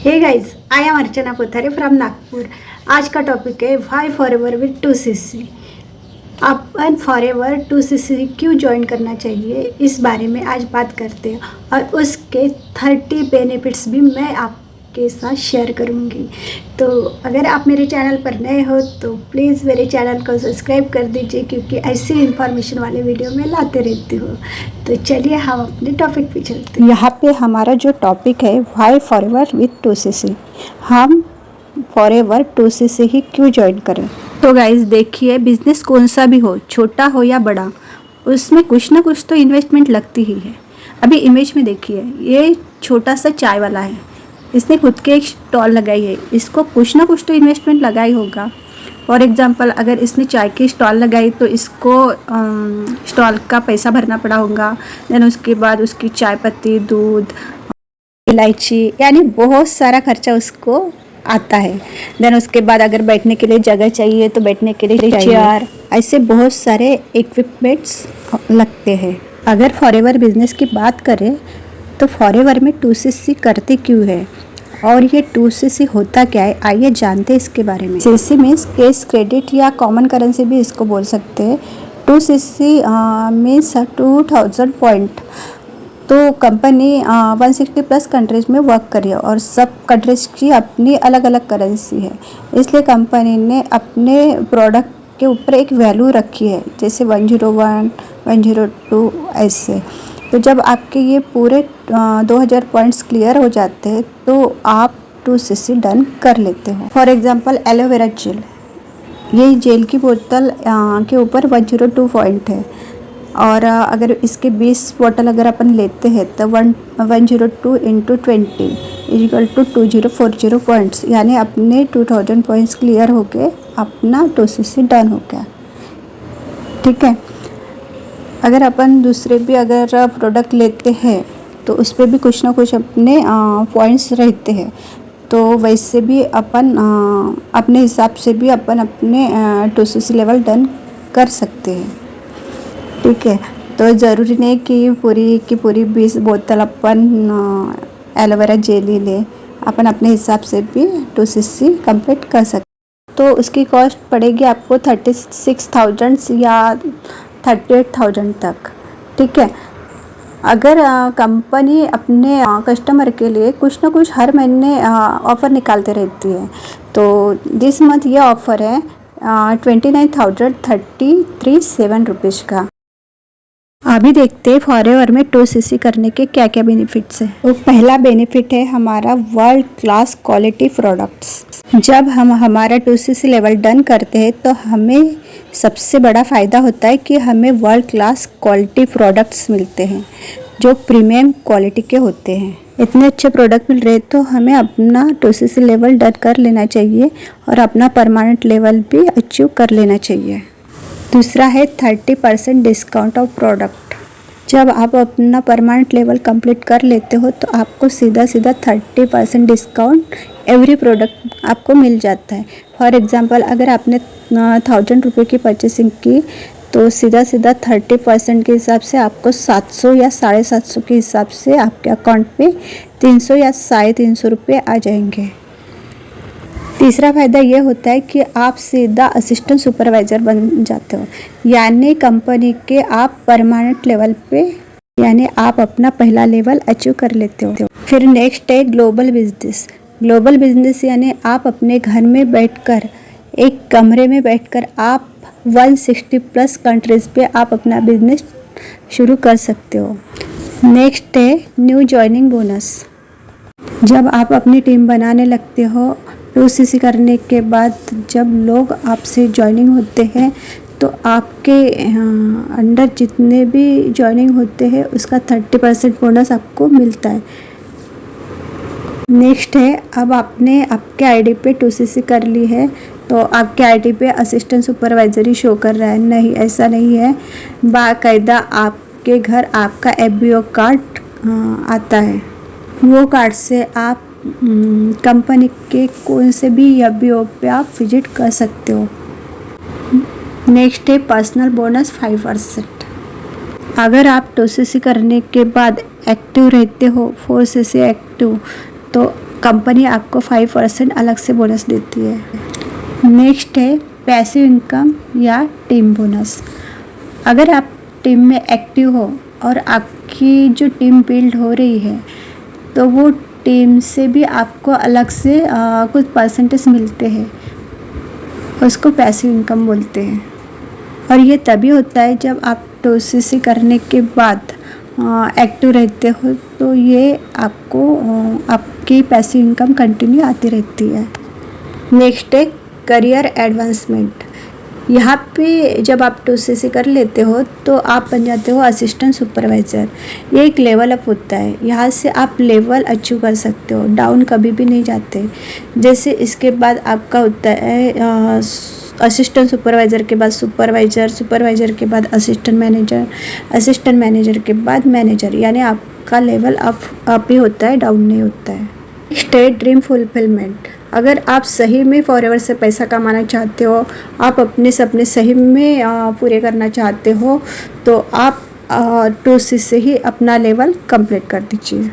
Hey guys, I am Archana Kothare from Nagpur. आज का topic है वाई फॉरएवर विथ 2cc। अपन फॉरएवर 2cc क्यों ज्वाइन करना चाहिए, इस बारे में आज बात करते हैं और उसके 30 बेनिफिट्स भी मैं आपके साथ शेयर करूंगी। तो अगर आप मेरे चैनल पर नए हो तो प्लीज़ मेरे चैनल को सब्सक्राइब कर दीजिए, क्योंकि ऐसी इन्फॉर्मेशन वाले वीडियो मैं लाते रहती हूँ। तो चलिए हम अपने टॉपिक पे चलते हैं। यहाँ पे हमारा जो टॉपिक है वाई फॉरएवर विथ 2cc, हम फॉरएवर 2cc ही क्यों ज्वाइन करें। तो गाइस देखिए, बिजनेस कौन सा भी हो, छोटा हो या बड़ा, उसमें कुछ ना कुछ तो इन्वेस्टमेंट लगती ही है। अभी इमेज में देखिए, ये छोटा सा चाय वाला है, इसने खुद के एक स्टॉल लगाई है, इसको कुछ ना कुछ तो इन्वेस्टमेंट लगा ही होगा। फॉर एग्ज़ाम्पल, अगर इसने चाय की स्टॉल लगाई तो इसको स्टॉल का पैसा भरना पड़ा होगा। देन उसके बाद उसकी चाय पत्ती, दूध, इलायची, यानी बहुत सारा खर्चा उसको आता है। देन उसके बाद अगर बैठने के लिए जगह चाहिए तो बैठने के लिए चेयर, ऐसे बहुत सारे इक्विपमेंट्स लगते हैं। अगर फॉरएवर बिजनेस की बात करें तो फॉरएवर में 2cc करते क्यों है और ये 2cc होता क्या है, आइए जानते हैं इसके बारे में। CC मीन्स कैश क्रेडिट या कॉमन करेंसी भी इसको बोल सकते हैं। 2cc means 2000 point. तो कंपनी 160 प्लस कंट्रीज में वर्क कर रही है और सब कंट्रीज की अपनी अलग अलग करेंसी है, इसलिए कंपनी ने अपने प्रोडक्ट के ऊपर एक वैल्यू रखी है, जैसे 101, 102 ऐसे। तो जब आपके ये पूरे 2000 पॉइंट्स क्लियर हो जाते हैं तो आप 2cc डन कर लेते हो। फॉर एग्जांपल एलोवेरा जेल, ये जेल की बोतल के ऊपर 102 पॉइंट है और अगर इसके 20 बोतल अगर अपन लेते हैं तो 102 इंटू 20 इक्वल टू 2040 पॉइंट्स, यानी अपने 2000 पॉइंट्स क्लियर हो गए, अपना 2cc डन हो गया। ठीक है। अगर अपन दूसरे भी अगर प्रोडक्ट लेते हैं तो उस पर भी कुछ ना कुछ अपने पॉइंट्स रहते हैं, तो वैसे भी अपन अपने हिसाब से भी अपन अपने 2cc लेवल डन कर सकते हैं। ठीक है। तो ज़रूरी नहीं कि पूरी 20 बोतल अपन एलोवेरा जेल ही ले, अपन अपने हिसाब से भी 2cc कंप्लीट कर सकते। तो उसकी कॉस्ट पड़ेगी आपको 36,000 या 38,000 तक। ठीक है। अगर कंपनी अपने कस्टमर के लिए कुछ ना कुछ हर महीने ऑफ़र निकालते रहती है, तो दिस मंथ ये ऑफ़र है 29,037 रुपीज़ का। अभी देखते हैं फॉरएवर में 2cc करने के क्या क्या बेनिफिट्स हैं। तो पहला बेनिफिट है हमारा वर्ल्ड क्लास क्वालिटी प्रोडक्ट्स। जब हम हमारा 2cc लेवल डन करते हैं तो हमें सबसे बड़ा फ़ायदा होता है कि हमें वर्ल्ड क्लास क्वालिटी प्रोडक्ट्स मिलते हैं जो प्रीमियम क्वालिटी के होते हैं। इतने अच्छे प्रोडक्ट मिल रहे तो हमें अपना 2cc लेवल डन कर लेना चाहिए और अपना परमानेंट लेवल भी अचीव कर लेना चाहिए। दूसरा है 30% डिस्काउंट ऑफ प्रोडक्ट। जब आप अपना परमानेंट लेवल कंप्लीट कर लेते हो तो आपको सीधा 30% डिस्काउंट एवरी प्रोडक्ट आपको मिल जाता है। फॉर एग्जांपल, अगर आपने 1000 रुपये की परचेसिंग की तो सीधा 30% के हिसाब से आपको 700 या 750 के हिसाब से आपके अकाउंट पे 300 या 350 रुपये आ जाएंगे। तीसरा फ़ायदा ये होता है कि आप सीधा असिस्टेंट सुपरवाइज़र बन जाते हो, यानी कंपनी के आप परमानेंट लेवल पे, यानी आप अपना पहला लेवल अचीव कर लेते हो। फिर नेक्स्ट है ग्लोबल बिजनेस। ग्लोबल बिजनेस यानी आप अपने घर में बैठकर, एक कमरे में बैठकर आप 160 प्लस कंट्रीज़ पे आप अपना बिजनेस शुरू कर सकते हो। नेक्स्ट है न्यू जॉइनिंग बोनस। जब आप अपनी टीम बनाने लगते हो 2cc करने के बाद, जब लोग आपसे ज्वाइनिंग होते हैं तो आपके अंडर जितने भी ज्वाइनिंग होते हैं उसका 30% बोनस आपको मिलता है। नेक्स्ट है, अब आपने आपके आईडी पे 2cc कर ली है तो आपके आईडी पे असिस्टेंट सुपरवाइज़र ही शो कर रहा है। नहीं, ऐसा नहीं है। बाकायदा आपके घर आपका FBO कार्ड आता है, वो कार्ड से आप कंपनी के कौन से भी FBO पे आप विजिट कर सकते हो। नेक्स्ट है पर्सनल बोनस 5%। अगर आप 2cc करने के बाद एक्टिव रहते हो, 4cc एक्टिव, तो कंपनी आपको 5% अलग से बोनस देती है। नेक्स्ट है पैसिव इनकम या टीम बोनस। अगर आप टीम में एक्टिव हो और आपकी जो टीम बिल्ड हो रही है तो वो टीम से भी आपको अलग से कुछ परसेंटेज मिलते हैं, उसको पैसिव इनकम बोलते हैं। और ये तभी होता है जब आप 2CC करने के बाद एक्टिव रहते हो, तो ये आपको आपकी पैसिव इनकम कंटिन्यू आती रहती है। नेक्स्ट है करियर एडवांसमेंट। यहाँ पे जब आप 2CC कर लेते हो तो आप बन जाते हो असिस्टेंट सुपरवाइज़र। ये एक लेवल अप होता है, यहाँ से आप लेवल अचीव कर सकते हो, डाउन कभी भी नहीं जाते। जैसे इसके बाद आपका होता है असिस्टेंट सुपरवाइज़र के बाद सुपरवाइज़र, सुपरवाइज़र के बाद असिस्टेंट मैनेजर, असिस्टेंट मैनेजर के बाद मैनेजर, यानी आपका लेवल अप ही होता है, डाउन नहीं होता है। नेक्स्ट है ड्रीम फुलफिलमेंट। अगर आप सही में फॉरएवर से पैसा कमाना चाहते हो, आप अपने सपने सही में पूरे करना चाहते हो, तो आप 2CC से ही अपना लेवल कंप्लीट कर दीजिए,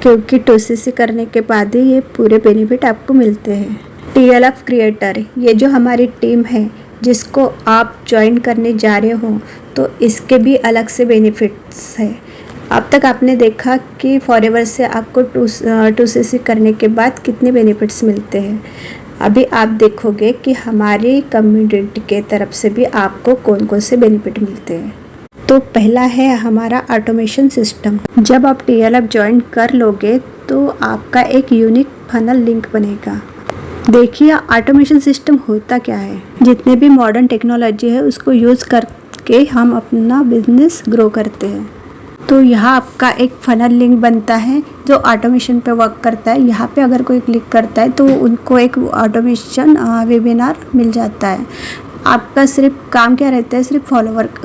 क्योंकि 2CC करने के बाद ही ये पूरे बेनिफिट आपको मिलते हैं। TLF क्रिएटर, ये जो हमारी टीम है जिसको आप ज्वाइन करने जा रहे हो, तो इसके भी अलग से बेनिफिट्स है। अब तक आपने देखा कि फॉरएवर से आपको 2CC करने के बाद कितने बेनिफिट्स मिलते हैं। अभी आप देखोगे कि हमारी कम्युनिटी के तरफ से भी आपको कौन कौन से बेनिफिट मिलते हैं। तो पहला है हमारा ऑटोमेशन सिस्टम। जब आप TLF ज्वाइन कर लोगे तो आपका एक यूनिक फनल लिंक बनेगा। देखिए ऑटोमेशन सिस्टम होता क्या है। जितने भी मॉडर्न टेक्नोलॉजी है उसको यूज़ करके हम अपना बिजनेस ग्रो करते हैं। तो यहाँ आपका एक फनल लिंक बनता है जो ऑटोमेशन पे वर्क करता है। यहाँ पे अगर कोई क्लिक करता है तो उनको एक ऑटोमेशन वेबिनार मिल जाता है। आपका सिर्फ काम क्या रहता है, सिर्फ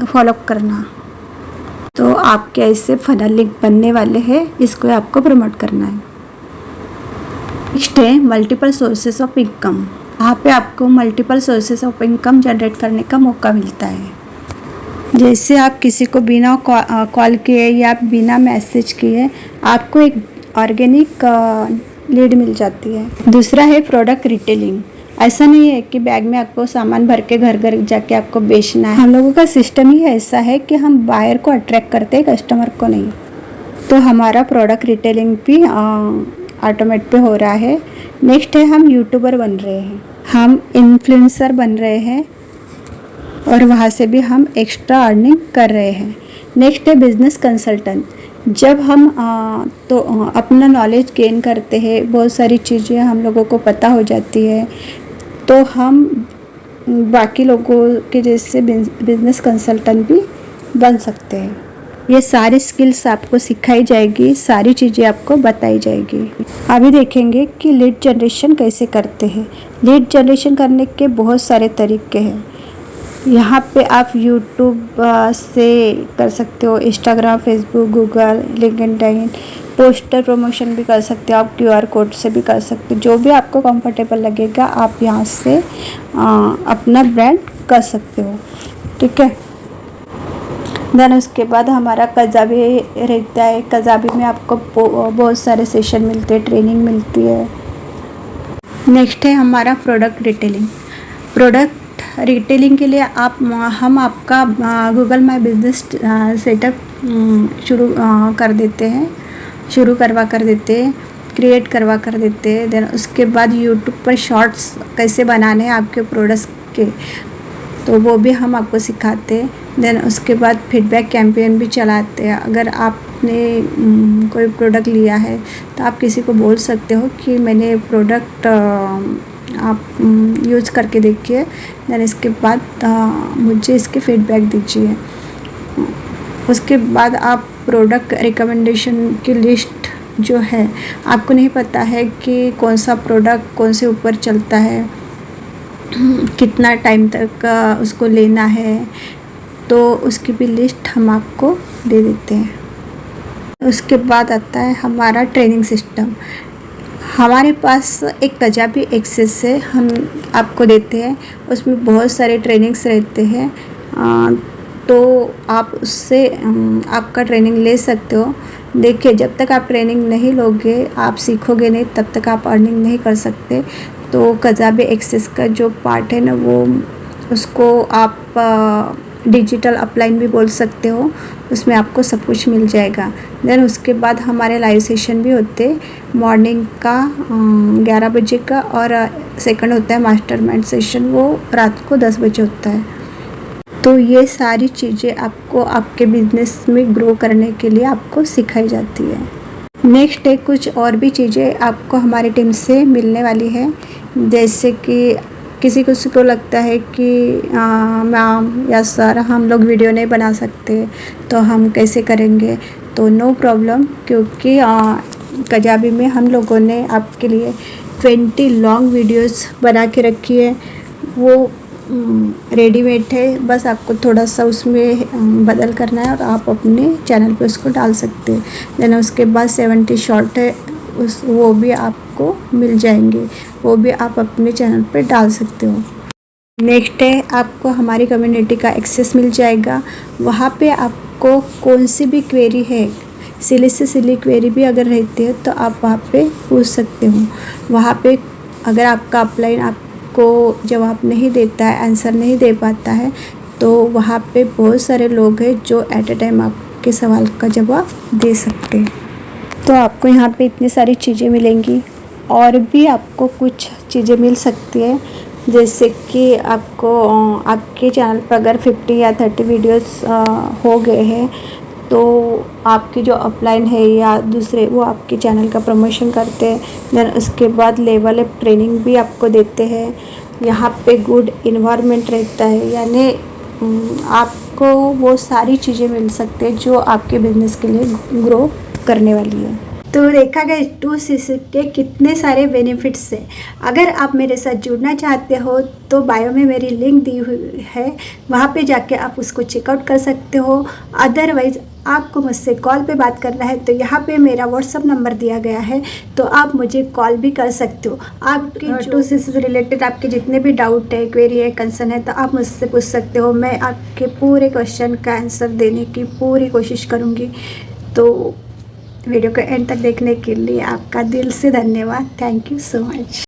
फॉलोअप करना। तो आपके ऐसे फनल लिंक बनने वाले हैं, इसको आपको प्रमोट करना है। नेक्स्ट है मल्टीपल सोर्सेस ऑफ इनकम। यहाँ पे आपको multiple sources of income generate करने का मौका मिलता है। जैसे आप किसी को बिना कॉल किए या बिना मैसेज किए आपको एक ऑर्गेनिक लीड मिल जाती है। दूसरा है प्रोडक्ट रिटेलिंग। ऐसा नहीं है कि बैग में आपको सामान भर के घर घर जाके आपको बेचना है। हम लोगों का सिस्टम ही ऐसा है कि हम बायर को अट्रैक्ट करते हैं, कस्टमर को नहीं। तो हमारा प्रोडक्ट रिटेलिंग भी ऑटोमेट पे हो रहा है। नेक्स्ट है हम यूट्यूबर बन रहे हैं, हम इन्फ्लुएंसर बन रहे हैं और वहाँ से भी हम एक्स्ट्रा अर्निंग कर रहे हैं। नेक्स्ट है बिजनेस कंसल्टेंट। जब हम अपना नॉलेज गेन करते हैं, बहुत सारी चीज़ें हम लोगों को पता हो जाती है, तो हम बाकी लोगों के जैसे बिजनेस कंसल्टेंट भी बन सकते हैं। ये सारी स्किल्स आपको सिखाई जाएगी, सारी चीज़ें आपको बताई जाएगी। अभी देखेंगे कि लीड जनरेशन कैसे करते हैं। लीड जनरेशन करने के बहुत सारे तरीके हैं। यहाँ पे आप यूट्यूब से कर सकते हो, Instagram, Facebook, Google, LinkedIn, poster promotion भी कर सकते हो, आप QR कोड से भी कर सकते हो। जो भी आपको कंफर्टेबल लगेगा आप यहाँ से अपना ब्रांड कर सकते हो, ठीक है। देन उसके बाद हमारा कजाबी रहता है। कजाबी में आपको बहुत सारे सेशन मिलते हैं, ट्रेनिंग मिलती है। नेक्स्ट है हमारा प्रोडक्ट रिटेलिंग। प्रोडक्ट रिटेलिंग के लिए हम आपका गूगल माई बिजनेस सेटअप शुरू करवा कर देते हैं, क्रिएट करवा कर देते हैं। देन उसके बाद यूट्यूब पर शॉर्ट्स कैसे बनाने हैं आपके प्रोडक्ट्स के, तो वो भी हम आपको सिखाते हैं। देन उसके बाद फीडबैक कैंपेन भी चलाते हैं। अगर आपने कोई प्रोडक्ट लिया है तो आप किसी को बोल सकते हो कि मैंने प्रोडक्ट आप यूज़ करके देखिए, देन इसके बाद मुझे इसके फीडबैक दीजिए। उसके बाद आप प्रोडक्ट रिकमेंडेशन की लिस्ट जो है, आपको नहीं पता है कि कौन सा प्रोडक्ट कौन से ऊपर चलता है, कितना टाइम तक उसको लेना है, तो उसकी भी लिस्ट हम आपको दे देते हैं। उसके बाद आता है हमारा ट्रेनिंग सिस्टम। हमारे पास एक कजाबी एक्सेस है, हम आपको देते हैं। उसमें बहुत सारे ट्रेनिंग्स रहते हैं, तो आप उससे आपका ट्रेनिंग ले सकते हो। देखिए, जब तक आप ट्रेनिंग नहीं लोगे, आप सीखोगे नहीं, तब तक आप अर्निंग नहीं कर सकते। तो कज़ाबे एक्सेस का जो पार्ट है ना, वो उसको आप डिजिटल अपलाइन भी बोल सकते हो, उसमें आपको सब कुछ मिल जाएगा। देन उसके बाद हमारे लाइव सेशन भी होते मॉर्निंग का 11 बजे का, और सेकंड होता है मास्टरमाइंड सेशन, वो रात को 10 बजे होता है। तो ये सारी चीज़ें आपको आपके बिजनेस में ग्रो करने के लिए आपको सिखाई जाती है। नेक्स्ट है कुछ और भी चीज़ें आपको हमारी टीम से मिलने वाली है, जैसे कि किसी को लगता है कि मैम या सर हम लोग वीडियो नहीं बना सकते, तो हम कैसे करेंगे। तो नो प्रॉब्लम, क्योंकि कजाबी में हम लोगों ने आपके लिए 20 लॉन्ग वीडियोस बना के रखी है। वो रेडीमेड है, बस आपको थोड़ा सा उसमें बदल करना है और आप अपने चैनल पे उसको डाल सकते हैं। देन उसके बाद 70 शॉर्ट है, वो भी आपको मिल जाएंगे, वो भी आप अपने चैनल पे डाल सकते हो। नेक्स्ट है आपको हमारी कम्युनिटी का एक्सेस मिल जाएगा। वहाँ पे आपको कौन सी भी क्वेरी है, सिली से सिली क्वेरी भी अगर रहती है, तो आप वहाँ पे पूछ सकते हो। वहाँ पे अगर आपका अपलाइन आपको जवाब नहीं देता है, आंसर नहीं दे पाता है, तो वहाँ पे बहुत सारे लोग हैं जो एट अ टाइम आपके सवाल का जवाब दे सकते हैं। तो आपको यहाँ पे इतनी सारी चीज़ें मिलेंगी, और भी आपको कुछ चीज़ें मिल सकती है, जैसे कि आपको आपके चैनल पर अगर 50 या 30 वीडियोस हो गए हैं, तो आपकी जो अपलाइन है या दूसरे, वो आपके चैनल का प्रमोशन करते हैं। देन उसके बाद लेवल अप ट्रेनिंग भी आपको देते हैं। यहाँ पे गुड इन्वायरमेंट रहता है, यानी आपको वो सारी चीज़ें मिल सकती है जो आपके बिजनेस के लिए ग्रो करने वाली है। तो देखा गया 2CC के कितने सारे बेनिफिट्स हैं। अगर आप मेरे साथ जुड़ना चाहते हो तो बायो में मेरी लिंक दी हुई है, वहाँ पे जाके आप उसको चेकआउट कर सकते हो। अदरवाइज़ आपको मुझसे कॉल पे बात करना है तो यहाँ पे मेरा व्हाट्सअप नंबर दिया गया है, तो आप मुझे कॉल भी कर सकते हो। आपके 2CC से रिलेटेड आपके जितने भी डाउट है, क्वेरी है, कंसर्न है, तो आप मुझसे पूछ सकते हो। मैं आपके पूरे क्वेश्चन का आंसर देने की पूरी कोशिश करूँगी। तो वीडियो को एंड तक देखने के लिए आपका दिल से धन्यवाद। Thank you so much.